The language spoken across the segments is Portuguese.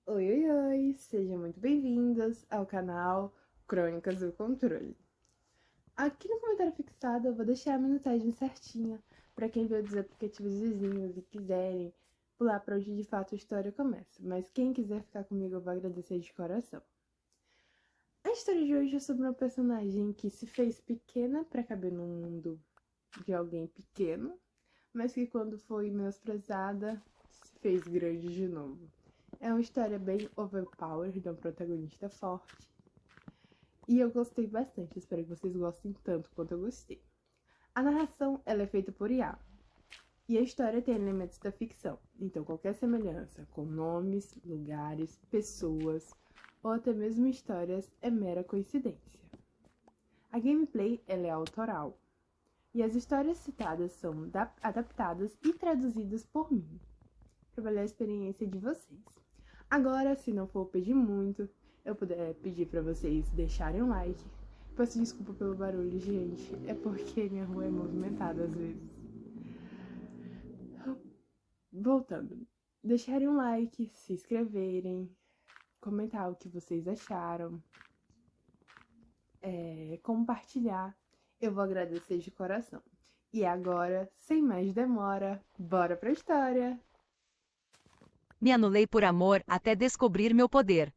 Oi, oi, oi! Sejam muito bem-vindos ao canal Crônicas do Controle. Aqui no comentário fixado eu vou deixar a minutagem certinha para quem vê os aplicativos vizinhos e quiserem pular para onde de fato a história começa. Mas quem quiser ficar comigo eu vou agradecer de coração. A história de hoje é sobre uma personagem que se fez pequena para caber no mundo de alguém pequeno, mas que quando foi menosprezada se fez grande de novo. É uma história bem overpowered, de um protagonista forte. E eu gostei bastante, espero que vocês gostem tanto quanto eu gostei. A narração ela é feita por IA. E a história tem elementos da ficção, então qualquer semelhança com nomes, lugares, pessoas ou até mesmo histórias é mera coincidência. A gameplay ela é autoral, e as histórias citadas são adaptadas e traduzidas por mim, para valer a experiência de vocês. Agora, se não for pedir muito, eu puder pedir para vocês deixarem um like. Peço desculpa pelo barulho, gente. É porque minha rua é movimentada às vezes. Voltando. Deixarem um like, se inscreverem, comentar o que vocês acharam, compartilhar. Eu vou agradecer de coração. E agora, sem mais demora, bora pra história! Me anulei por amor até descobrir meu poder.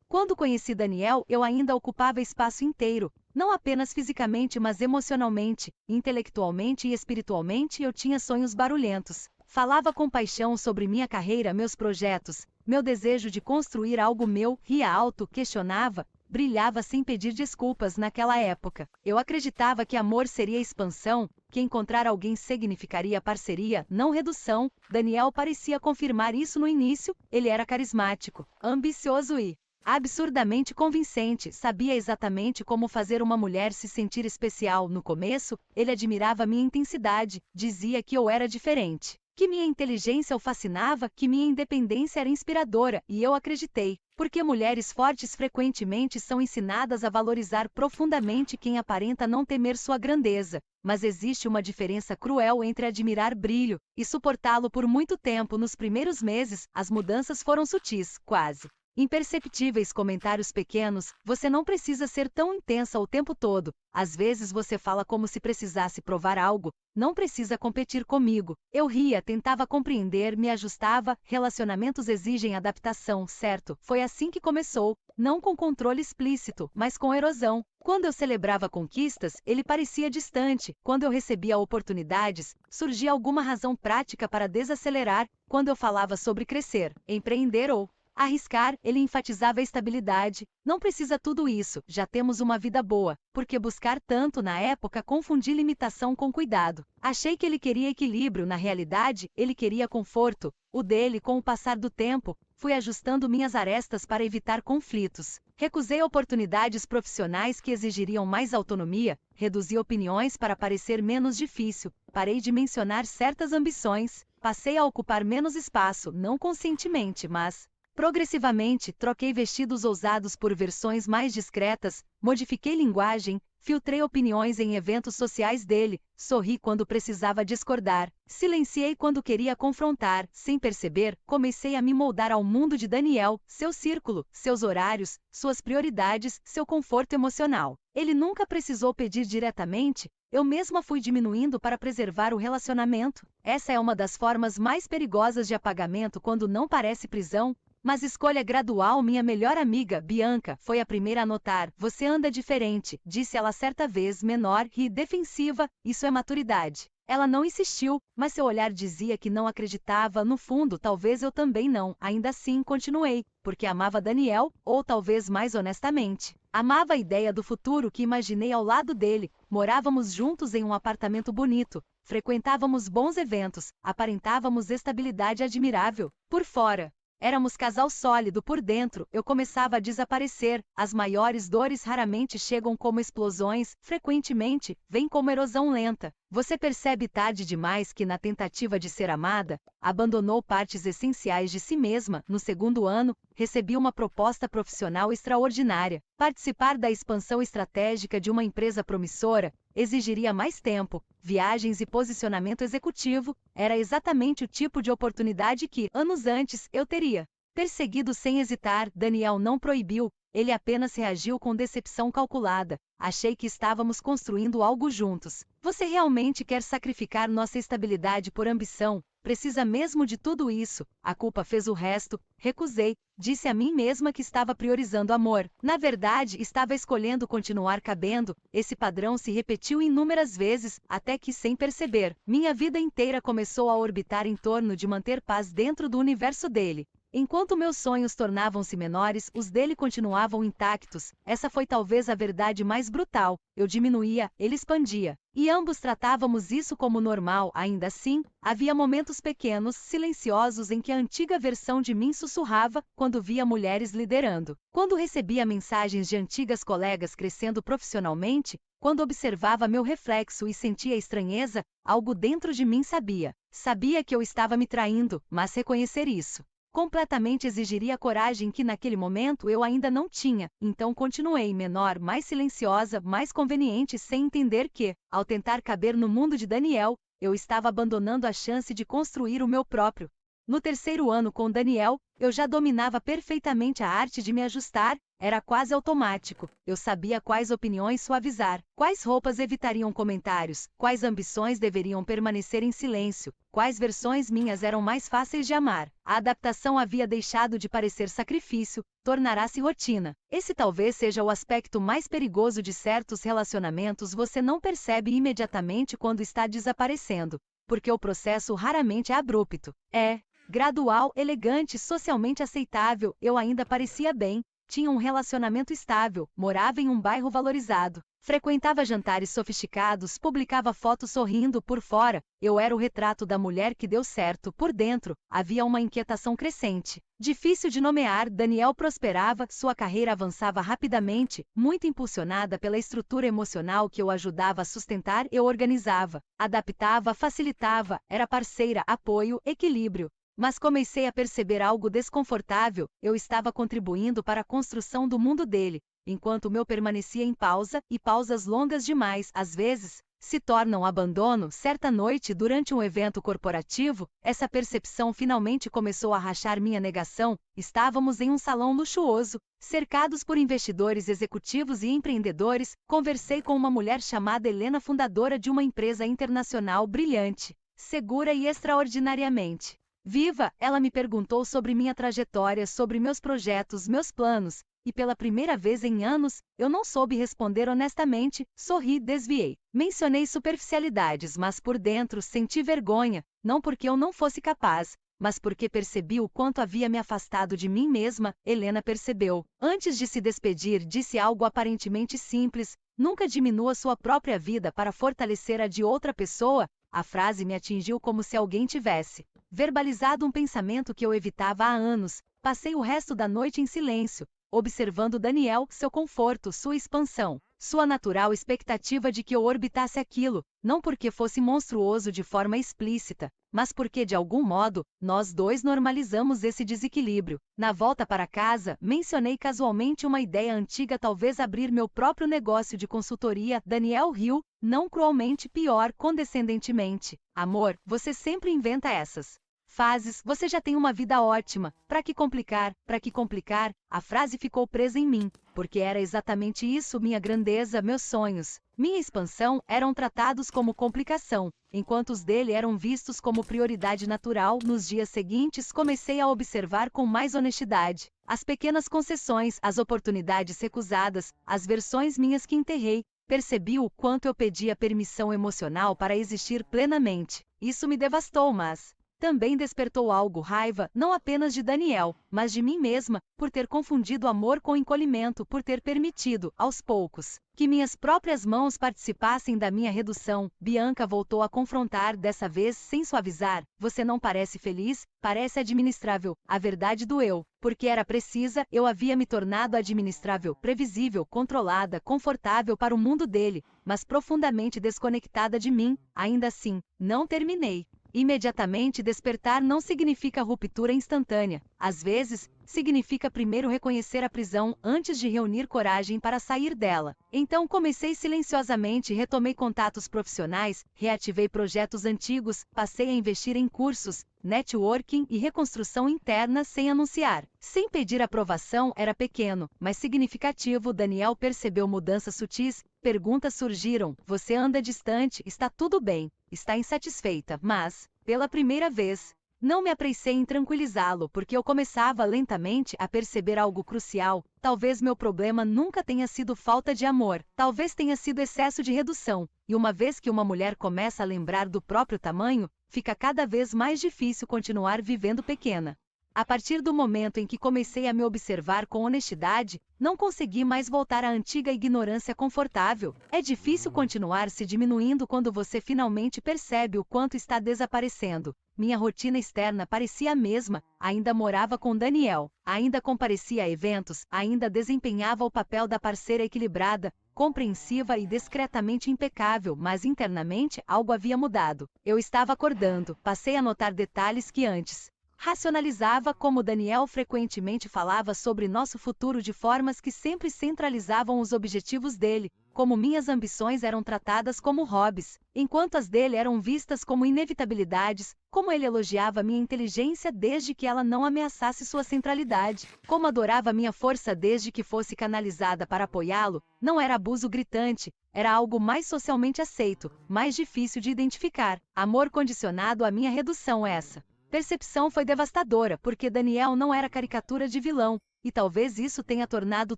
Quando conheci Daniel, eu ainda ocupava espaço inteiro, não apenas fisicamente, mas emocionalmente, intelectualmente e espiritualmente. Eu tinha sonhos barulhentos. Falava com paixão sobre minha carreira, meus projetos, meu desejo de construir algo meu, ria alto, questionava, brilhava sem pedir desculpas. Naquela época, eu acreditava que amor seria expansão, que encontrar alguém significaria parceria, não redução. Daniel parecia confirmar isso no início. Ele era carismático, ambicioso e absurdamente convincente, sabia exatamente como fazer uma mulher se sentir especial. No começo, ele admirava minha intensidade, dizia que eu era diferente, que minha inteligência o fascinava, que minha independência era inspiradora, e eu acreditei, porque mulheres fortes frequentemente são ensinadas a valorizar profundamente quem aparenta não temer sua grandeza. Mas existe uma diferença cruel entre admirar brilho e suportá-lo por muito tempo. Nos primeiros meses, as mudanças foram sutis, quase imperceptíveis. Comentários pequenos: você não precisa ser tão intensa o tempo todo. Às vezes você fala como se precisasse provar algo. Não precisa competir comigo. Eu ria, tentava compreender, me ajustava. Relacionamentos exigem adaptação, certo? Foi assim que começou. Não com controle explícito, mas com erosão. Quando eu celebrava conquistas, ele parecia distante. Quando eu recebia oportunidades, surgia alguma razão prática para desacelerar. Quando eu falava sobre crescer, empreender ou arriscar, ele enfatizava a estabilidade. Não precisa tudo isso, já temos uma vida boa. Por que buscar tanto? Na época, confundi limitação com cuidado. Achei que ele queria equilíbrio, na realidade, ele queria conforto. O dele, com o passar do tempo, fui ajustando minhas arestas para evitar conflitos. Recusei oportunidades profissionais que exigiriam mais autonomia, reduzi opiniões para parecer menos difícil, parei de mencionar certas ambições, passei a ocupar menos espaço, não conscientemente, mas progressivamente. Troquei vestidos ousados por versões mais discretas, modifiquei linguagem, filtrei opiniões em eventos sociais dele, sorri quando precisava discordar, silenciei quando queria confrontar. Sem perceber, comecei a me moldar ao mundo de Daniel, seu círculo, seus horários, suas prioridades, seu conforto emocional. Ele nunca precisou pedir diretamente, eu mesma fui diminuindo para preservar o relacionamento. Essa é uma das formas mais perigosas de apagamento, quando não parece prisão, mas escolha gradual. Minha melhor amiga, Bianca, foi a primeira a notar. Você anda diferente, disse ela certa vez, menor e defensiva. Isso é maturidade. Ela não insistiu, mas seu olhar dizia que não acreditava. No fundo, talvez eu também não. Ainda assim, continuei, porque amava Daniel, ou talvez mais honestamente, amava a ideia do futuro que imaginei ao lado dele. Morávamos juntos em um apartamento bonito, frequentávamos bons eventos, aparentávamos estabilidade admirável. Por fora, éramos casal sólido. Por dentro, eu começava a desaparecer. As maiores dores raramente chegam como explosões, frequentemente, vêm como erosão lenta. Você percebe tarde demais que, na tentativa de ser amada, abandonou partes essenciais de si mesma. No segundo ano, recebi uma proposta profissional extraordinária. Participar da expansão estratégica de uma empresa promissora exigiria mais tempo, viagens e posicionamento executivo. Era exatamente o tipo de oportunidade que, anos antes, eu teria Perseguido sem hesitar, Daniel não proibiu, ele apenas reagiu com decepção calculada. Achei que estávamos construindo algo juntos. Você realmente quer sacrificar nossa estabilidade por ambição? Precisa mesmo de tudo isso? A culpa fez o resto. Recusei. Disse a mim mesma que estava priorizando amor. Na verdade, estava escolhendo continuar cabendo. Esse padrão se repetiu inúmeras vezes, até que, sem perceber, minha vida inteira começou a orbitar em torno de manter paz dentro do universo dele. Enquanto meus sonhos tornavam-se menores, os dele continuavam intactos. Essa foi talvez a verdade mais brutal. Eu diminuía, ele expandia. E ambos tratávamos isso como normal. Ainda assim, havia momentos pequenos, silenciosos em que a antiga versão de mim sussurrava quando via mulheres liderando. Quando recebia mensagens de antigas colegas crescendo profissionalmente, quando observava meu reflexo e sentia estranheza, algo dentro de mim sabia. Sabia que eu estava me traindo, mas reconhecer isso completamente exigiria coragem que naquele momento eu ainda não tinha, então continuei menor, mais silenciosa, mais conveniente, sem entender que, ao tentar caber no mundo de Daniel, eu estava abandonando a chance de construir o meu próprio. No terceiro ano com Daniel, eu já dominava perfeitamente a arte de me ajustar, era quase automático. Eu sabia quais opiniões suavizar, quais roupas evitariam comentários, quais ambições deveriam permanecer em silêncio, quais versões minhas eram mais fáceis de amar. A adaptação havia deixado de parecer sacrifício, tornará-se rotina. Esse talvez seja o aspecto mais perigoso de certos relacionamentos. Você não percebe imediatamente quando está desaparecendo, porque o processo raramente é abrupto. É gradual, elegante, socialmente aceitável. Eu ainda parecia bem, tinha um relacionamento estável, morava em um bairro valorizado, frequentava jantares sofisticados, publicava fotos sorrindo. Por fora, eu era o retrato da mulher que deu certo. Por dentro, havia uma inquietação crescente. Difícil de nomear. Daniel prosperava, sua carreira avançava rapidamente, muito impulsionada pela estrutura emocional que eu ajudava a sustentar. Eu organizava, adaptava, facilitava, era parceira, apoio, equilíbrio. Mas comecei a perceber algo desconfortável. Eu estava contribuindo para a construção do mundo dele, enquanto o meu permanecia em pausa, e pausas longas demais, às vezes, se tornam abandono. Certa noite, durante um evento corporativo, essa percepção finalmente começou a rachar minha negação. Estávamos em um salão luxuoso, cercados por investidores executivos e empreendedores. Conversei com uma mulher chamada Helena, fundadora de uma empresa internacional brilhante, segura e extraordinariamente viva. Ela me perguntou sobre minha trajetória, sobre meus projetos, meus planos, e pela primeira vez em anos, eu não soube responder honestamente. Sorri, desviei. Mencionei superficialidades, mas por dentro senti vergonha, não porque eu não fosse capaz, mas porque percebi o quanto havia me afastado de mim mesma. Helena percebeu. Antes de se despedir, disse algo aparentemente simples: nunca diminua sua própria vida para fortalecer a de outra pessoa. A frase me atingiu como se alguém tivesse verbalizado um pensamento que eu evitava há anos. Passei o resto da noite em silêncio, observando Daniel, seu conforto, sua expansão, sua natural expectativa de que eu orbitasse aquilo, não porque fosse monstruoso de forma explícita, mas porque de algum modo, nós dois normalizamos esse desequilíbrio. Na volta para casa, mencionei casualmente uma ideia antiga: talvez abrir meu próprio negócio de consultoria. Daniel riu, não cruelmente, pior, condescendentemente. Amor, você sempre inventa essas fases, você já tem uma vida ótima, para que complicar, para que complicar? A frase ficou presa em mim, porque era exatamente isso. Minha grandeza, meus sonhos, minha expansão eram tratados como complicação, enquanto os dele eram vistos como prioridade natural. Nos dias seguintes, comecei a observar com mais honestidade as pequenas concessões, as oportunidades recusadas, as versões minhas que enterrei. Percebi o quanto eu pedia permissão emocional para existir plenamente. Isso me devastou, mas também despertou algo: raiva, não apenas de Daniel, mas de mim mesma, por ter confundido amor com encolhimento, por ter permitido, aos poucos, que minhas próprias mãos participassem da minha redução. Bianca voltou a confrontar, dessa vez sem suavizar: você não parece feliz, parece administrável. A verdade doeu, porque era precisa. Eu havia me tornado administrável, previsível, controlada, confortável para o mundo dele, mas profundamente desconectada de mim. Ainda assim, não terminei. Imediatamente despertar não significa ruptura instantânea. Às vezes, significa primeiro reconhecer a prisão antes de reunir coragem para sair dela. Então comecei silenciosamente, retomei contatos profissionais, reativei projetos antigos, passei a investir em cursos, networking e reconstrução interna sem anunciar. Sem pedir aprovação, era pequeno, mas significativo. Daniel percebeu mudanças sutis, perguntas surgiram: você anda distante, está tudo bem, está insatisfeita, mas, pela primeira vez, não me apressei em tranquilizá-lo, porque eu começava lentamente a perceber algo crucial. Talvez meu problema nunca tenha sido falta de amor, talvez tenha sido excesso de redução. E uma vez que uma mulher começa a lembrar do próprio tamanho, fica cada vez mais difícil continuar vivendo pequena. A partir do momento em que comecei a me observar com honestidade, não consegui mais voltar à antiga ignorância confortável. É difícil continuar se diminuindo quando você finalmente percebe o quanto está desaparecendo. Minha rotina externa parecia a mesma, ainda morava com Daniel, ainda comparecia a eventos, ainda desempenhava o papel da parceira equilibrada, compreensiva e discretamente impecável, mas internamente algo havia mudado. Eu estava acordando, passei a notar detalhes que antes racionalizava, como Daniel frequentemente falava sobre nosso futuro de formas que sempre centralizavam os objetivos dele, como minhas ambições eram tratadas como hobbies, enquanto as dele eram vistas como inevitabilidades, como ele elogiava minha inteligência desde que ela não ameaçasse sua centralidade, como adorava minha força desde que fosse canalizada para apoiá-lo. Não era abuso gritante, era algo mais socialmente aceito, mais difícil de identificar. Amor condicionado à minha redução. Essa percepção foi devastadora, porque Daniel não era caricatura de vilão, e talvez isso tenha tornado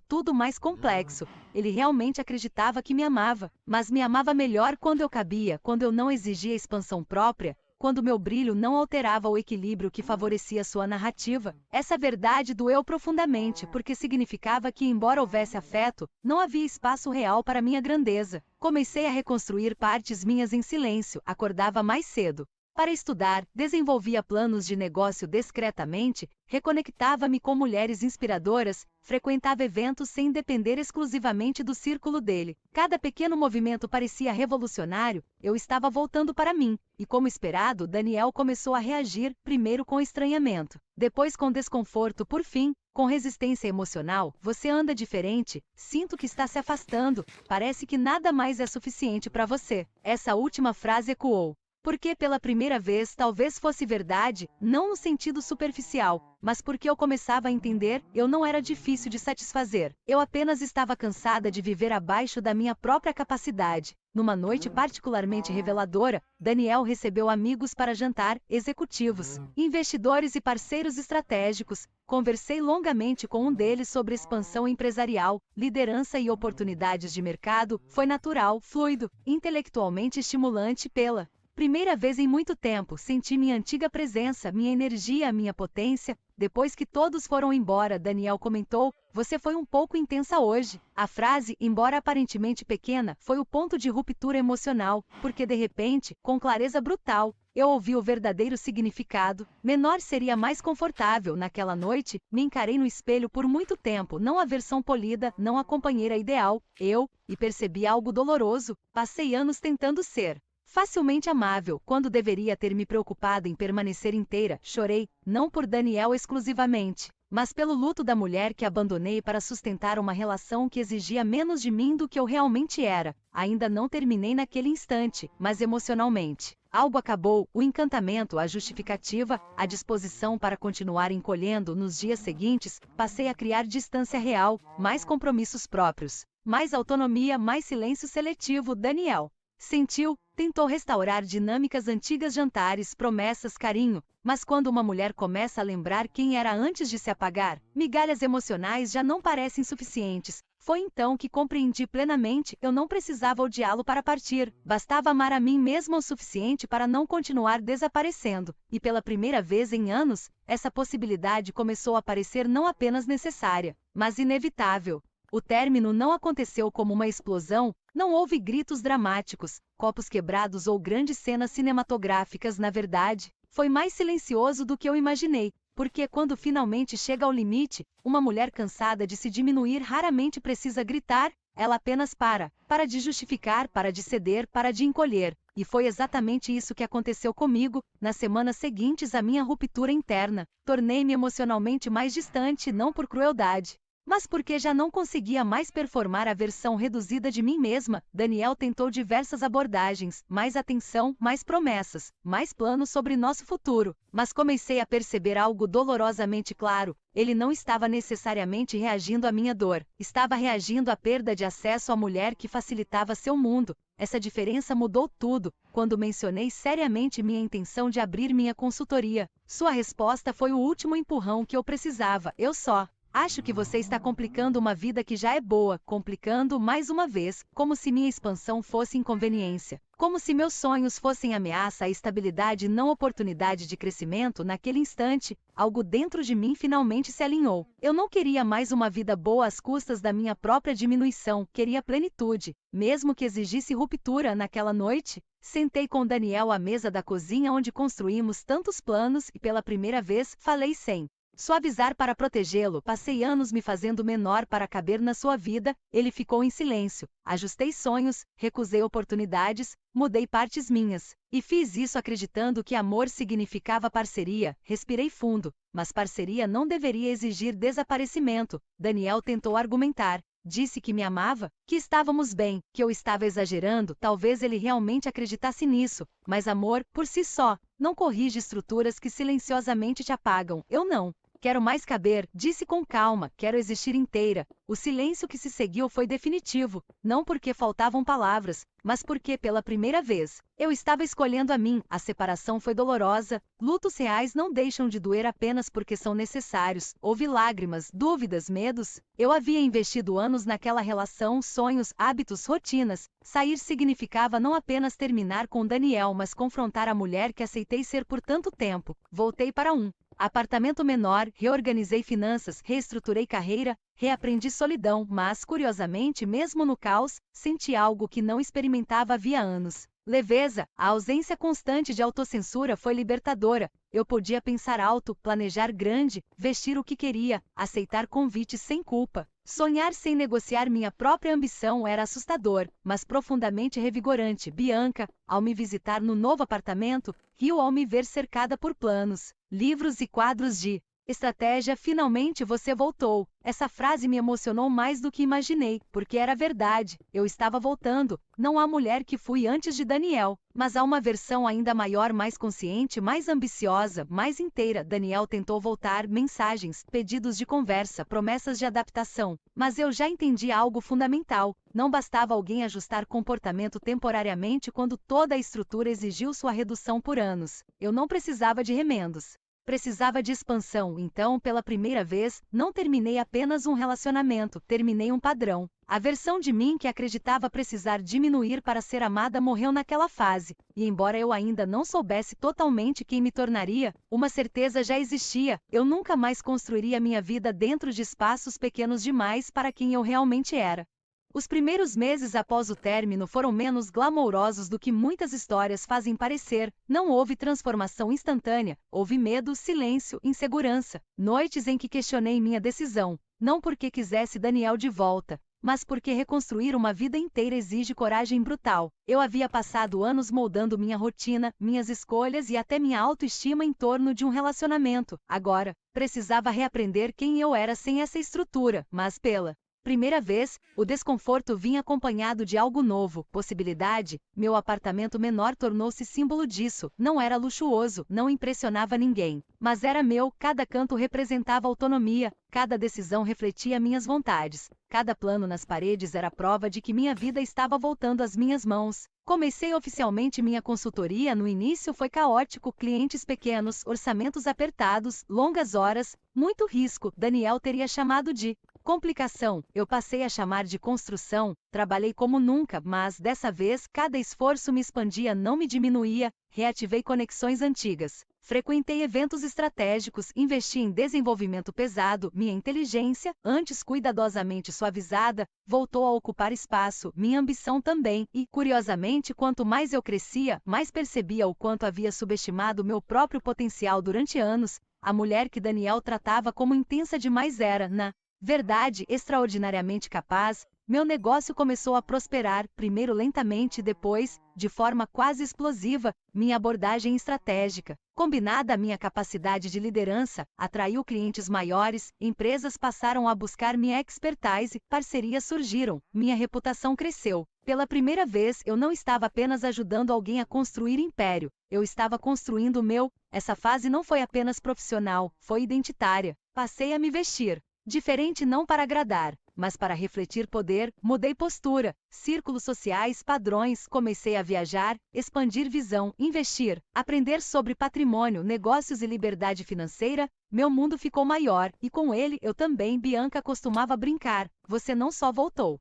tudo mais complexo. Ele realmente acreditava que me amava, mas me amava melhor quando eu cabia, quando eu não exigia expansão própria, quando meu brilho não alterava o equilíbrio que favorecia sua narrativa. Essa verdade doeu profundamente, porque significava que, embora houvesse afeto, não havia espaço real para minha grandeza. Comecei a reconstruir partes minhas em silêncio, acordava mais cedo para estudar, desenvolvia planos de negócio discretamente, reconectava-me com mulheres inspiradoras, frequentava eventos sem depender exclusivamente do círculo dele. Cada pequeno movimento parecia revolucionário. Eu estava voltando para mim, e como esperado, Daniel começou a reagir, primeiro com estranhamento, depois com desconforto, por fim, com resistência emocional. Você anda diferente, sinto que está se afastando, parece que nada mais é suficiente para você. Essa última frase ecoou. Porque pela primeira vez talvez fosse verdade, não no sentido superficial, mas porque eu começava a entender, eu não era difícil de satisfazer. Eu apenas estava cansada de viver abaixo da minha própria capacidade. Numa noite particularmente reveladora, Daniel recebeu amigos para jantar, executivos, investidores e parceiros estratégicos. Conversei longamente com um deles sobre expansão empresarial, liderança e oportunidades de mercado. Foi natural, fluido, intelectualmente estimulante. Pela primeira vez em muito tempo, senti minha antiga presença, minha energia, minha potência. Depois que todos foram embora, Daniel comentou: você foi um pouco intensa hoje. A frase, embora aparentemente pequena, foi o ponto de ruptura emocional, porque de repente, com clareza brutal, eu ouvi o verdadeiro significado. Menor seria mais confortável. Naquela noite, me encarei no espelho por muito tempo, não a versão polida, não a companheira ideal, e percebi algo doloroso. Passei anos tentando ser facilmente amável, quando deveria ter me preocupado em permanecer inteira. Chorei, não por Daniel exclusivamente, mas pelo luto da mulher que abandonei para sustentar uma relação que exigia menos de mim do que eu realmente era. Ainda não terminei naquele instante, mas emocionalmente algo acabou, o encantamento, a justificativa, a disposição para continuar encolhendo. Nos dias seguintes, passei a criar distância real, mais compromissos próprios, mais autonomia, mais silêncio seletivo. Daniel sentiu, tentou restaurar dinâmicas antigas, jantares, promessas, carinho, mas quando uma mulher começa a lembrar quem era antes de se apagar, migalhas emocionais já não parecem suficientes. Foi então que compreendi plenamente, eu não precisava odiá-lo para partir, bastava amar a mim mesma o suficiente para não continuar desaparecendo, e pela primeira vez em anos, essa possibilidade começou a parecer não apenas necessária, mas inevitável. O término não aconteceu como uma explosão, não houve gritos dramáticos, copos quebrados ou grandes cenas cinematográficas. Na verdade, foi mais silencioso do que eu imaginei, porque quando finalmente chega ao limite, uma mulher cansada de se diminuir raramente precisa gritar, Ela apenas para de justificar, para de ceder, para de encolher. E foi exatamente isso que aconteceu comigo. Nas semanas seguintes à minha ruptura interna, tornei-me emocionalmente mais distante, não por crueldade, mas porque já não conseguia mais performar a versão reduzida de mim mesma. Daniel tentou diversas abordagens, mais atenção, mais promessas, mais planos sobre nosso futuro. Mas comecei a perceber algo dolorosamente claro. Ele não estava necessariamente reagindo à minha dor, estava reagindo à perda de acesso à mulher que facilitava seu mundo. Essa diferença mudou tudo quando mencionei seriamente minha intenção de abrir minha consultoria. Sua resposta foi o último empurrão que eu precisava. Eu só acho que você está complicando uma vida que já é boa, complicando mais uma vez, como se minha expansão fosse inconveniência, como se meus sonhos fossem ameaça à estabilidade e não oportunidade de crescimento. Naquele instante, algo dentro de mim finalmente se alinhou. Eu não queria mais uma vida boa às custas da minha própria diminuição, queria plenitude, mesmo que exigisse ruptura. Naquela noite, sentei com Daniel à mesa da cozinha onde construímos tantos planos e pela primeira vez falei sem suavizar para protegê-lo. Passei anos me fazendo menor para caber na sua vida. Ele ficou em silêncio. Ajustei sonhos, recusei oportunidades, mudei partes minhas. E fiz isso acreditando que amor significava parceria. Respirei fundo, mas parceria não deveria exigir desaparecimento. Daniel tentou argumentar. Disse que me amava, que estávamos bem, que eu estava exagerando. Talvez ele realmente acreditasse nisso, mas amor, por si só, não corrige estruturas que silenciosamente te apagam. Eu não. Quero mais caber, disse com calma, quero existir inteira. O silêncio que se seguiu foi definitivo, não porque faltavam palavras, mas porque, pela primeira vez, eu estava escolhendo a mim. A separação foi dolorosa, lutos reais não deixam de doer apenas porque são necessários. Houve lágrimas, dúvidas, medos. Eu havia investido anos naquela relação, sonhos, hábitos, rotinas. Sair significava não apenas terminar com Daniel, mas confrontar a mulher que aceitei ser por tanto tempo. Voltei para um apartamento menor, reorganizei finanças, reestruturei carreira, reaprendi solidão, mas, curiosamente, mesmo no caos, senti algo que não experimentava havia anos. Leveza. A ausência constante de autocensura foi libertadora. Eu podia pensar alto, planejar grande, vestir o que queria, aceitar convites sem culpa. Sonhar sem negociar minha própria ambição era assustador, mas profundamente revigorante. Bianca, ao me visitar no novo apartamento, riu ao me ver cercada por planos, livros e quadros de estratégia. Finalmente você voltou. Essa frase me emocionou mais do que imaginei, porque era verdade. Eu estava voltando, não à mulher que fui antes de Daniel, mas a uma versão ainda maior, mais consciente, mais ambiciosa, mais inteira. Daniel tentou voltar, mensagens, pedidos de conversa, promessas de adaptação, mas eu já entendi algo fundamental. Não bastava alguém ajustar comportamento temporariamente quando toda a estrutura exigiu sua redução por anos. Eu não precisava de remendos. Precisava de expansão. Então, pela primeira vez, não terminei apenas um relacionamento, terminei um padrão. A versão de mim que acreditava precisar diminuir para ser amada morreu naquela fase, e embora eu ainda não soubesse totalmente quem me tornaria, uma certeza já existia: eu nunca mais construiria minha vida dentro de espaços pequenos demais para quem eu realmente era. Os primeiros meses após o término foram menos glamourosos do que muitas histórias fazem parecer. Não houve transformação instantânea, houve medo, silêncio, insegurança. Noites em que questionei minha decisão, não porque quisesse Daniel de volta, mas porque reconstruir uma vida inteira exige coragem brutal. Eu havia passado anos moldando minha rotina, minhas escolhas e até minha autoestima em torno de um relacionamento. Agora, precisava reaprender quem eu era sem essa estrutura, mas pela primeira vez, o desconforto vinha acompanhado de algo novo, possibilidade. Meu apartamento menor tornou-se símbolo disso. Não era luxuoso, não impressionava ninguém, mas era meu. Cada canto representava autonomia, cada decisão refletia minhas vontades, cada plano nas paredes era prova de que minha vida estava voltando às minhas mãos. Comecei oficialmente minha consultoria. No início foi caótico, clientes pequenos, orçamentos apertados, longas horas, muito risco. Daniel teria chamado de complicação, eu passei a chamar de construção. Trabalhei como nunca, mas dessa vez cada esforço me expandia, não me diminuía. Reativei conexões antigas, frequentei eventos estratégicos, investi em desenvolvimento pesado. Minha inteligência, antes cuidadosamente suavizada, voltou a ocupar espaço, minha ambição também, e, curiosamente, quanto mais eu crescia, mais percebia o quanto havia subestimado meu próprio potencial durante anos. A mulher que Daniel tratava como intensa demais era, na verdade, extraordinariamente capaz. meu negócio começou a prosperar, primeiro lentamente e depois, de forma quase explosiva. Minha abordagem estratégica, combinada à minha capacidade de liderança, atraiu clientes maiores, empresas passaram a buscar minha expertise, parcerias surgiram, minha reputação cresceu. Pela primeira vez, eu não estava apenas ajudando alguém a construir império, eu estava construindo o meu. Essa fase não foi apenas profissional, foi identitária. Passei a me vestir diferente não para agradar, mas para refletir poder. Mudei postura, círculos sociais, padrões, comecei a viajar, expandir visão, investir, aprender sobre patrimônio, negócios e liberdade financeira. Meu mundo ficou maior, e com ele eu também. Bianca costumava brincar, você não só voltou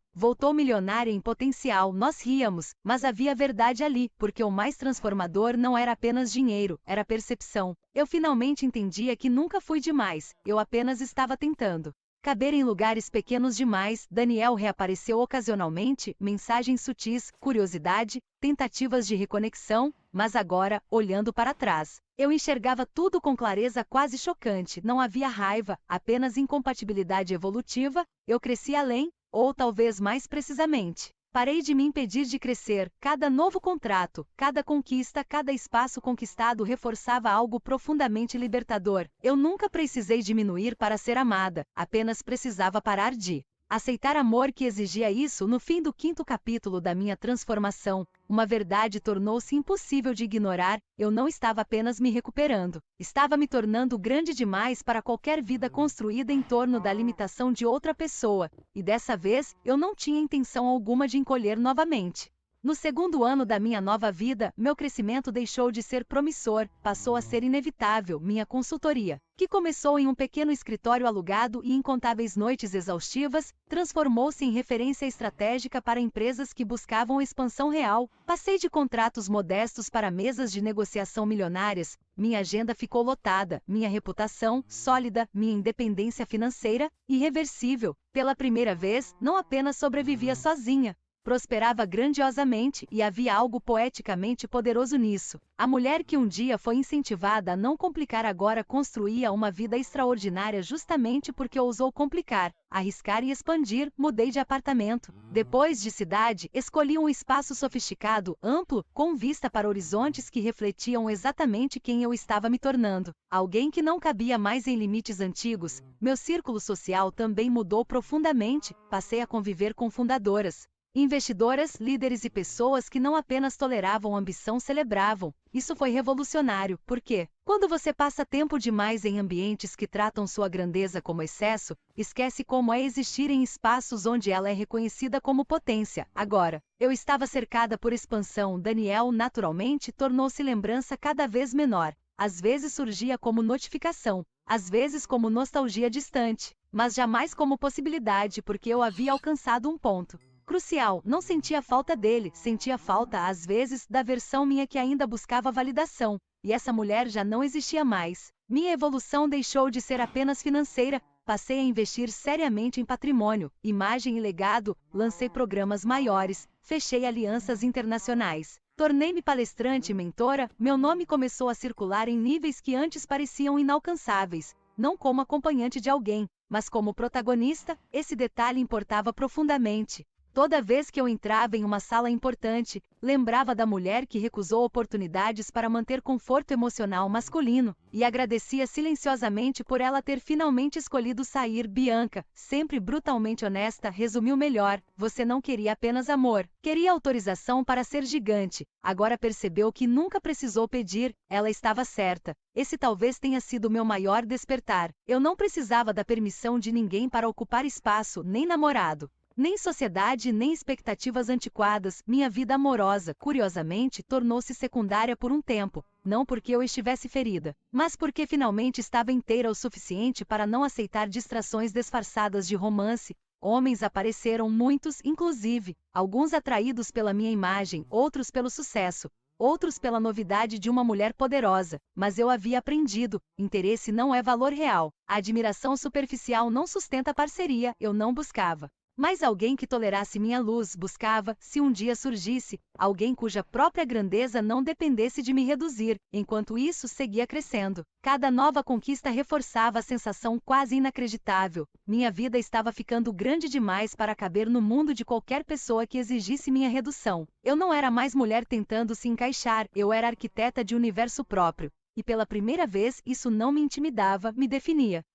milionária em potencial. Nós ríamos, mas havia verdade ali, porque o mais transformador não era apenas dinheiro, era percepção. Eu finalmente entendia que nunca fui demais, eu apenas estava tentando caber em lugares pequenos demais. Daniel reapareceu ocasionalmente, mensagens sutis, curiosidade, tentativas de reconexão, mas agora, olhando para trás, eu enxergava tudo com clareza quase chocante. Não havia raiva, apenas incompatibilidade evolutiva. Eu cresci além, ou talvez mais precisamente, parei de me impedir de crescer. Cada novo contrato, cada conquista, cada espaço conquistado reforçava algo profundamente libertador. Eu nunca precisei diminuir para ser amada, apenas precisava parar de aceitar amor que exigia isso. No fim do 5º capítulo da minha transformação, uma verdade tornou-se impossível de ignorar. Eu não estava apenas me recuperando, estava me tornando grande demais para qualquer vida construída em torno da limitação de outra pessoa, e dessa vez, eu não tinha intenção alguma de encolher novamente. No 2º ano da minha nova vida, meu crescimento deixou de ser promissor, passou a ser inevitável. Minha consultoria, que começou em um pequeno escritório alugado e incontáveis noites exaustivas, transformou-se em referência estratégica para empresas que buscavam expansão real. Passei de contratos modestos para mesas de negociação milionárias. Minha agenda ficou lotada, minha reputação sólida, minha independência financeira irreversível. Pela primeira vez, não apenas sobrevivia sozinha, prosperava grandiosamente, e havia algo poeticamente poderoso nisso. A mulher que um dia foi incentivada a não complicar agora construía uma vida extraordinária justamente porque ousou complicar, arriscar e expandir. Mudei de apartamento. Depois de cidade, escolhi um espaço sofisticado, amplo, com vista para horizontes que refletiam exatamente quem eu estava me tornando. Alguém que não cabia mais em limites antigos. Meu círculo social também mudou profundamente. Passei a conviver com fundadoras, investidoras, líderes e pessoas que não apenas toleravam ambição, celebravam. Isso foi revolucionário, porque, quando você passa tempo demais em ambientes que tratam sua grandeza como excesso, esquece como é existir em espaços onde ela é reconhecida como potência. Agora, eu estava cercada por expansão. Daniel naturalmente tornou-se lembrança cada vez menor. Às vezes surgia como notificação, às vezes como nostalgia distante, mas jamais como possibilidade, porque eu havia alcançado um ponto crucial. Não sentia falta dele, sentia falta, às vezes, da versão minha que ainda buscava validação. E essa mulher já não existia mais. Minha evolução deixou de ser apenas financeira. Passei a investir seriamente em patrimônio, imagem e legado. Lancei programas maiores, fechei alianças internacionais, tornei-me palestrante e mentora. Meu nome começou a circular em níveis que antes pareciam inalcançáveis, não como acompanhante de alguém, mas como protagonista. Esse detalhe importava profundamente. Toda vez que eu entrava em uma sala importante, lembrava da mulher que recusou oportunidades para manter conforto emocional masculino, e agradecia silenciosamente por ela ter finalmente escolhido sair. Bianca, sempre brutalmente honesta, resumiu melhor: você não queria apenas amor, queria autorização para ser gigante. Agora percebeu que nunca precisou pedir, ela estava certa. Esse talvez tenha sido meu maior despertar. Eu não precisava da permissão de ninguém para ocupar espaço, nem namorado, nem sociedade, nem expectativas antiquadas. Minha vida amorosa, curiosamente, tornou-se secundária por um tempo, não porque eu estivesse ferida, mas porque finalmente estava inteira o suficiente para não aceitar distrações disfarçadas de romance. Homens apareceram, muitos, inclusive, alguns atraídos pela minha imagem, outros pelo sucesso, outros pela novidade de uma mulher poderosa, mas eu havia aprendido: interesse não é valor real, a admiração superficial não sustenta parceria. Eu não buscava Mas alguém que tolerasse minha luz buscava, se um dia surgisse, alguém cuja própria grandeza não dependesse de me reduzir, enquanto isso seguia crescendo. Cada nova conquista reforçava a sensação quase inacreditável. Minha vida estava ficando grande demais para caber no mundo de qualquer pessoa que exigisse minha redução. Eu não era mais mulher tentando se encaixar, eu era arquiteta de universo próprio. E pela primeira vez isso não me intimidava, me definia.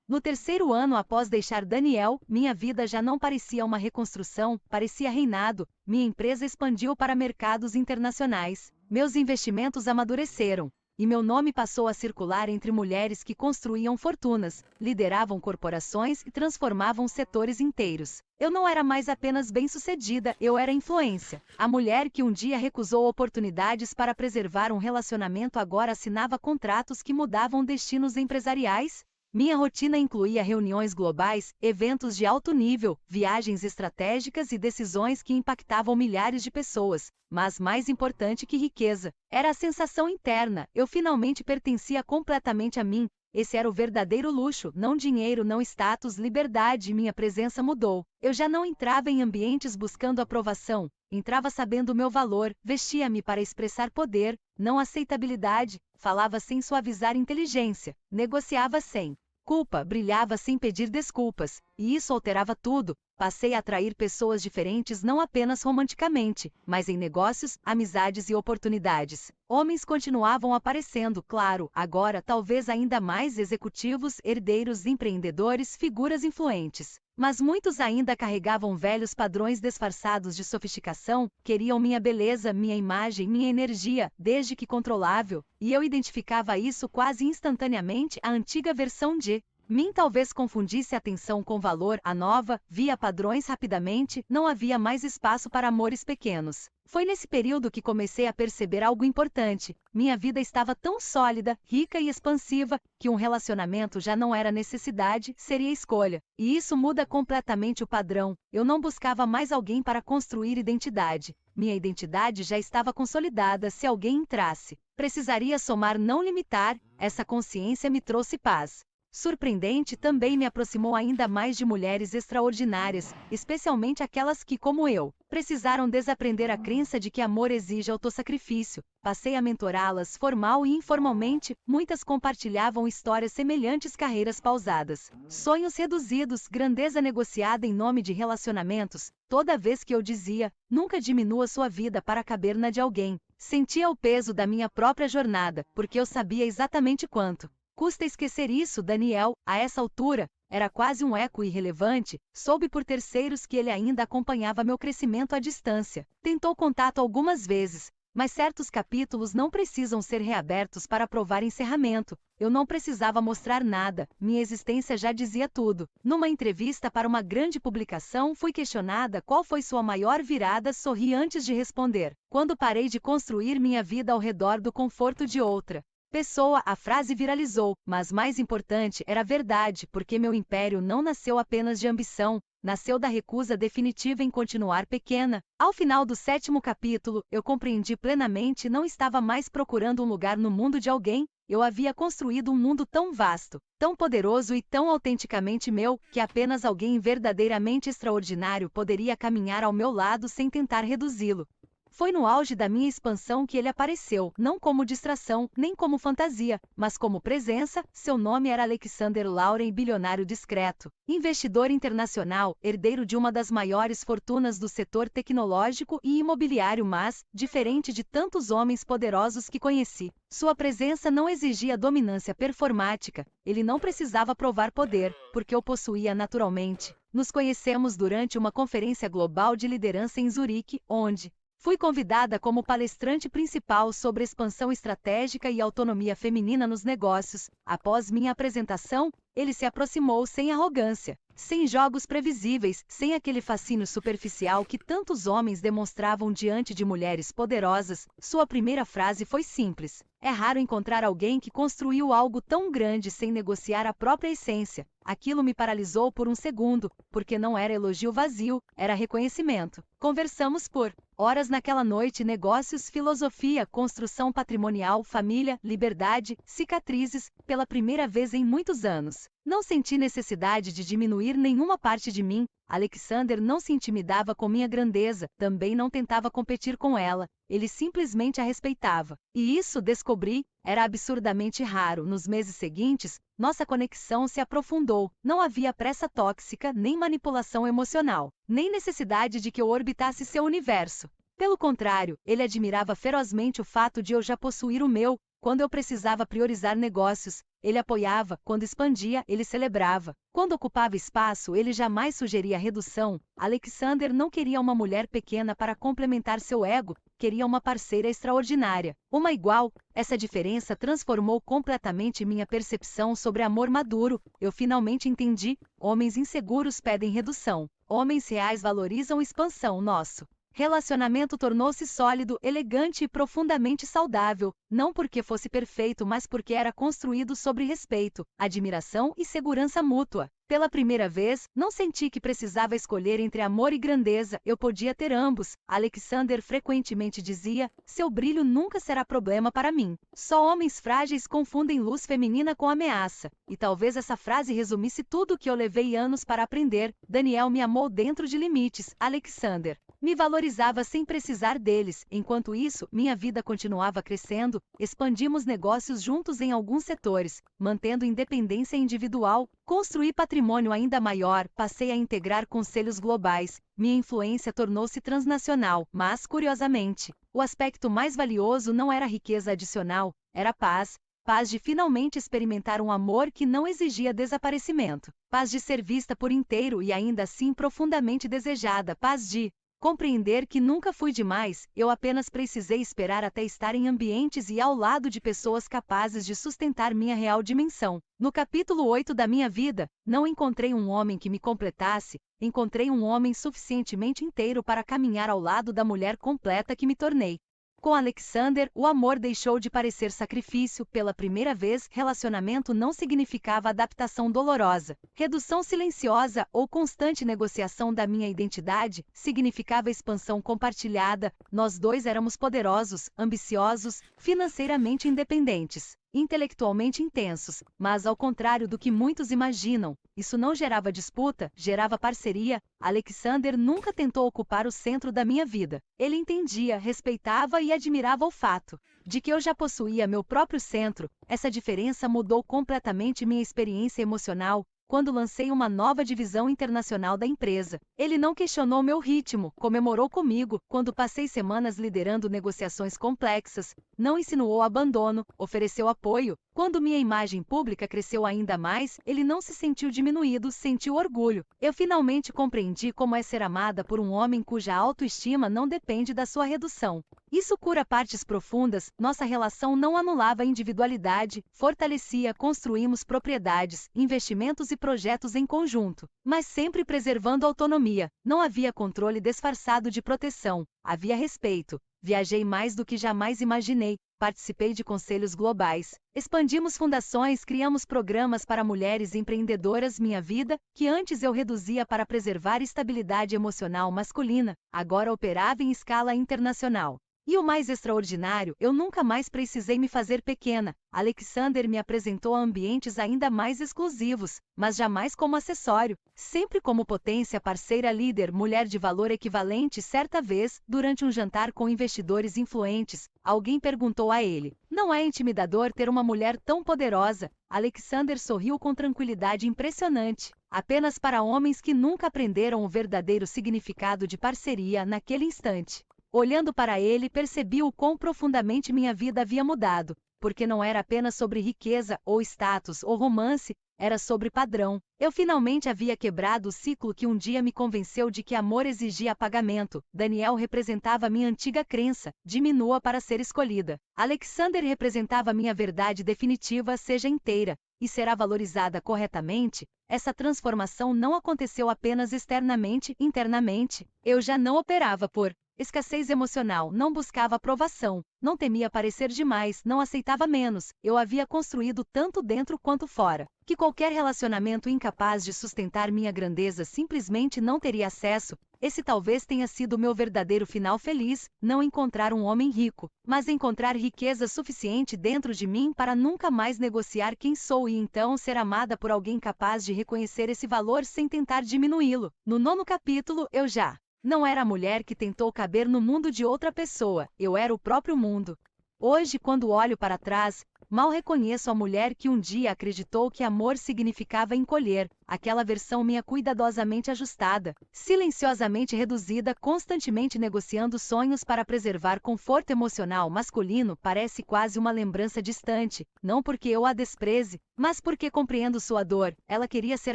No terceiro ano após deixar Daniel, minha vida já não parecia uma reconstrução, parecia reinado. Minha empresa expandiu para mercados internacionais. Meus investimentos amadureceram. E meu nome passou a circular entre mulheres que construíam fortunas, lideravam corporações e transformavam setores inteiros. Eu não era mais apenas bem-sucedida, eu era influência. A mulher que um dia recusou oportunidades para preservar um relacionamento agora assinava contratos que mudavam destinos empresariais. Minha rotina incluía reuniões globais, eventos de alto nível, viagens estratégicas e decisões que impactavam milhares de pessoas. Mas mais importante que riqueza, era a sensação interna. Eu finalmente pertencia completamente a mim. Esse era o verdadeiro luxo, não dinheiro, não status, liberdade. Minha presença mudou. Eu já não entrava em ambientes buscando aprovação. Entrava sabendo o meu valor, vestia-me para expressar poder, não aceitabilidade, falava sem suavizar inteligência, negociava sem culpa, brilhava sem pedir desculpas, e isso alterava tudo. Passei a atrair pessoas diferentes não apenas romanticamente, mas em negócios, amizades e oportunidades. Homens continuavam aparecendo, claro, agora talvez ainda mais executivos, herdeiros, empreendedores, figuras influentes. Mas muitos ainda carregavam velhos padrões disfarçados de sofisticação, queriam minha beleza, minha imagem, minha energia, desde que controlável, e eu identificava isso quase instantaneamente, a antiga versão de mim talvez confundisse atenção com valor, a nova, via padrões rapidamente, não havia mais espaço para amores pequenos. Foi nesse período que comecei a perceber algo importante. Minha vida estava tão sólida, rica e expansiva, que um relacionamento já não era necessidade, seria escolha. E isso muda completamente o padrão. Eu não buscava mais alguém para construir identidade. Minha identidade já estava consolidada se alguém entrasse. Precisaria somar, não limitar. Essa consciência me trouxe paz. Surpreendente, também me aproximou ainda mais de mulheres extraordinárias, especialmente aquelas que, como eu, precisaram desaprender a crença de que amor exige autossacrifício. Passei a mentorá-las formal e informalmente, muitas compartilhavam histórias semelhantes, carreiras pausadas, sonhos reduzidos, grandeza negociada em nome de relacionamentos. Toda vez que eu dizia, nunca diminua sua vida para caber na de alguém, sentia o peso da minha própria jornada, porque eu sabia exatamente quanto custa esquecer isso. Daniel, a essa altura, era quase um eco irrelevante. Soube por terceiros que ele ainda acompanhava meu crescimento à distância. Tentou contato algumas vezes, mas certos capítulos não precisam ser reabertos para provar encerramento. Eu não precisava mostrar nada, minha existência já dizia tudo. Numa entrevista para uma grande publicação, fui questionada qual foi sua maior virada. Sorri antes de responder. Quando parei de construir minha vida ao redor do conforto de outra pessoa. A frase viralizou, mas mais importante era a verdade, porque meu império não nasceu apenas de ambição, nasceu da recusa definitiva em continuar pequena. Ao final do 7º capítulo, eu compreendi plenamente, não estava mais procurando um lugar no mundo de alguém, eu havia construído um mundo tão vasto, tão poderoso e tão autenticamente meu, que apenas alguém verdadeiramente extraordinário poderia caminhar ao meu lado sem tentar reduzi-lo. Foi no auge da minha expansão que ele apareceu, não como distração, nem como fantasia, mas como presença. Seu nome era Alexander Lauren, bilionário discreto, investidor internacional, herdeiro de uma das maiores fortunas do setor tecnológico e imobiliário, mas, diferente de tantos homens poderosos que conheci, sua presença não exigia dominância performática, ele não precisava provar poder, porque o possuía naturalmente. Nos conhecemos durante uma conferência global de liderança em Zurique, onde fui convidada como palestrante principal sobre expansão estratégica e autonomia feminina nos negócios. Após minha apresentação, ele se aproximou sem arrogância, sem jogos previsíveis, sem aquele fascínio superficial que tantos homens demonstravam diante de mulheres poderosas. Sua primeira frase foi simples: é raro encontrar alguém que construiu algo tão grande sem negociar a própria essência. Aquilo me paralisou por um segundo, porque não era elogio vazio, era reconhecimento. Conversamos por horas naquela noite: negócios, filosofia, construção patrimonial, família, liberdade, cicatrizes. Pela primeira vez em muitos anos, não senti necessidade de diminuir nenhuma parte de mim, Alexander não se intimidava com minha grandeza, também não tentava competir com ela, ele simplesmente a respeitava. E isso, descobri, era absurdamente raro. Nos meses seguintes, nossa conexão se aprofundou, não havia pressa tóxica, nem manipulação emocional, nem necessidade de que eu orbitasse seu universo. Pelo contrário, ele admirava ferozmente o fato de eu já possuir o meu. Quando eu precisava priorizar negócios, ele apoiava. Quando expandia, ele celebrava. Quando ocupava espaço, ele jamais sugeria redução. Alexander não queria uma mulher pequena para complementar seu ego, queria uma parceira extraordinária, uma igual. Essa diferença transformou completamente minha percepção sobre amor maduro. Eu finalmente entendi: homens inseguros pedem redução, homens reais valorizam expansão. Nosso relacionamento tornou-se sólido, elegante e profundamente saudável, não porque fosse perfeito, mas porque era construído sobre respeito, admiração e segurança mútua. Pela primeira vez, não senti que precisava escolher entre amor e grandeza, eu podia ter ambos. Alexander frequentemente dizia: seu brilho nunca será problema para mim. Só homens frágeis confundem luz feminina com ameaça. E talvez essa frase resumisse tudo o que eu levei anos para aprender. Daniel me amou dentro de limites. Alexander me valorizava sem precisar deles. Enquanto isso, minha vida continuava crescendo, expandimos negócios juntos em alguns setores, mantendo independência individual, construí patrimônio ainda maior, passei a integrar conselhos globais, minha influência tornou-se transnacional, mas, curiosamente, o aspecto mais valioso não era riqueza adicional, era paz. Paz de finalmente experimentar um amor que não exigia desaparecimento, paz de ser vista por inteiro e ainda assim profundamente desejada, paz de compreender que nunca fui demais, eu apenas precisei esperar até estar em ambientes e ao lado de pessoas capazes de sustentar minha real dimensão. No capítulo 8 da minha vida, não encontrei um homem que me completasse, encontrei um homem suficientemente inteiro para caminhar ao lado da mulher completa que me tornei. Com Alexander, o amor deixou de parecer sacrifício. Pela primeira vez, relacionamento não significava adaptação dolorosa, redução silenciosa ou constante negociação da minha identidade, significava expansão compartilhada. Nós dois éramos poderosos, ambiciosos, financeiramente independentes, intelectualmente intensos, mas ao contrário do que muitos imaginam, isso não gerava disputa, gerava parceria. Alexander nunca tentou ocupar o centro da minha vida. Ele entendia, respeitava e admirava o fato de que eu já possuía meu próprio centro. Essa diferença mudou completamente minha experiência emocional. Quando lancei uma nova divisão internacional da empresa, ele não questionou meu ritmo, comemorou comigo. Quando passei semanas liderando negociações complexas, não insinuou abandono, ofereceu apoio. Quando minha imagem pública cresceu ainda mais, ele não se sentiu diminuído, sentiu orgulho. Eu finalmente compreendi como é ser amada por um homem cuja autoestima não depende da sua redução. Isso cura partes profundas. Nossa relação não anulava a individualidade, fortalecia. Construímos propriedades, investimentos e projetos em conjunto, mas sempre preservando autonomia. Não havia controle disfarçado de proteção, havia respeito. Viajei mais do que jamais imaginei, participei de conselhos globais, expandimos fundações, criamos programas para mulheres empreendedoras. Minha vida, que antes eu reduzia para preservar estabilidade emocional masculina, agora operava em escala internacional. E o mais extraordinário, eu nunca mais precisei me fazer pequena. Alexander me apresentou a ambientes ainda mais exclusivos, mas jamais como acessório, sempre como potência, parceira, líder, mulher de valor equivalente. Certa vez, durante um jantar com investidores influentes, alguém perguntou a ele: não é intimidador ter uma mulher tão poderosa? Alexander sorriu com tranquilidade impressionante. Apenas para homens que nunca aprenderam o verdadeiro significado de parceria. Naquele instante, olhando para ele, percebi o quão profundamente minha vida havia mudado, porque não era apenas sobre riqueza, ou status, ou romance, era sobre padrão. Eu finalmente havia quebrado o ciclo que um dia me convenceu de que amor exigia pagamento. Daniel representava minha antiga crença, diminua para ser escolhida. Alexander representava minha verdade definitiva, seja inteira, e será valorizada corretamente. Essa transformação não aconteceu apenas externamente, internamente. Eu já não operava por escassez emocional, não buscava aprovação, não temia parecer demais, não aceitava menos. Eu havia construído tanto dentro quanto fora, que qualquer relacionamento incapaz de sustentar minha grandeza simplesmente não teria acesso. Esse talvez tenha sido o meu verdadeiro final feliz, não encontrar um homem rico, mas encontrar riqueza suficiente dentro de mim para nunca mais negociar quem sou e então ser amada por alguém capaz de reconhecer esse valor sem tentar diminuí-lo. No 9º capítulo, eu já não era a mulher que tentou caber no mundo de outra pessoa, eu era o próprio mundo. Hoje, quando olho para trás, mal reconheço a mulher que um dia acreditou que amor significava encolher, aquela versão minha cuidadosamente ajustada, silenciosamente reduzida, constantemente negociando sonhos para preservar conforto emocional masculino, parece quase uma lembrança distante, não porque eu a despreze, mas porque compreendo sua dor. Ela queria ser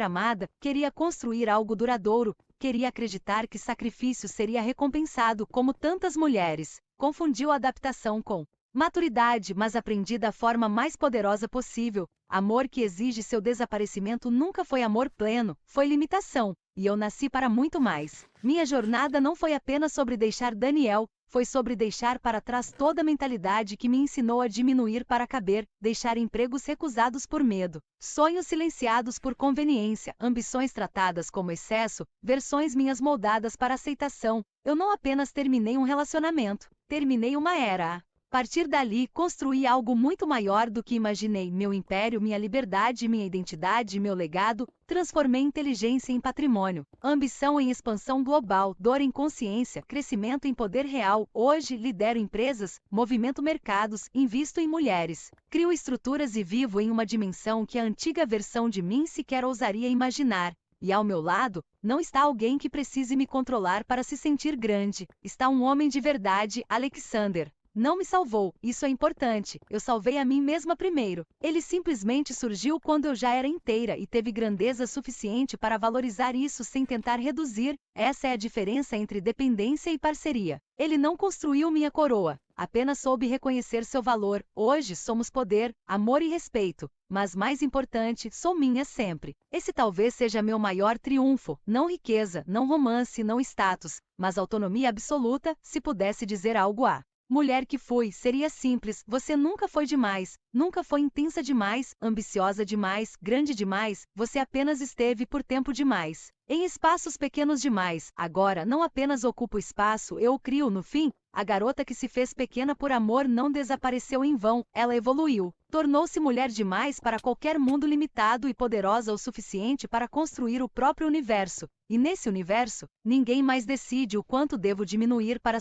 amada, queria construir algo duradouro, queria acreditar que sacrifício seria recompensado como tantas mulheres. Confundiu a adaptação com maturidade, mas aprendi da forma mais poderosa possível. Amor que exige seu desaparecimento nunca foi amor pleno, foi limitação, e eu nasci para muito mais. Minha jornada não foi apenas sobre deixar Daniel, foi sobre deixar para trás toda a mentalidade que me ensinou a diminuir para caber, deixar empregos recusados por medo, sonhos silenciados por conveniência, ambições tratadas como excesso, versões minhas moldadas para aceitação. Eu não apenas terminei um relacionamento, terminei uma era. A partir dali, construí algo muito maior do que imaginei. Meu império, minha liberdade, minha identidade, meu legado. Transformei inteligência em patrimônio, ambição em expansão global, dor em consciência, crescimento em poder real. Hoje, lidero empresas, movimento mercados, invisto em mulheres. Crio estruturas e vivo em uma dimensão que a antiga versão de mim sequer ousaria imaginar. E ao meu lado, não está alguém que precise me controlar para se sentir grande. Está um homem de verdade, Alexander. Não me salvou, isso é importante, eu salvei a mim mesma primeiro. Ele simplesmente surgiu quando eu já era inteira e teve grandeza suficiente para valorizar isso sem tentar reduzir. Essa é a diferença entre dependência e parceria. Ele não construiu minha coroa, apenas soube reconhecer seu valor. Hoje somos poder, amor e respeito, mas mais importante, sou minha sempre. Esse talvez seja meu maior triunfo, não riqueza, não romance, não status, mas autonomia absoluta, se pudesse dizer algo a mulher que fui, seria simples. Você nunca foi demais, nunca foi intensa demais, ambiciosa demais, grande demais, você apenas esteve por tempo demais. Em espaços pequenos demais. Agora não apenas ocupo espaço, eu o crio. No fim, a garota que se fez pequena por amor não desapareceu em vão, ela evoluiu. Tornou-se mulher demais para qualquer mundo limitado e poderosa o suficiente para construir o próprio universo. E nesse universo, ninguém mais decide o quanto devo diminuir para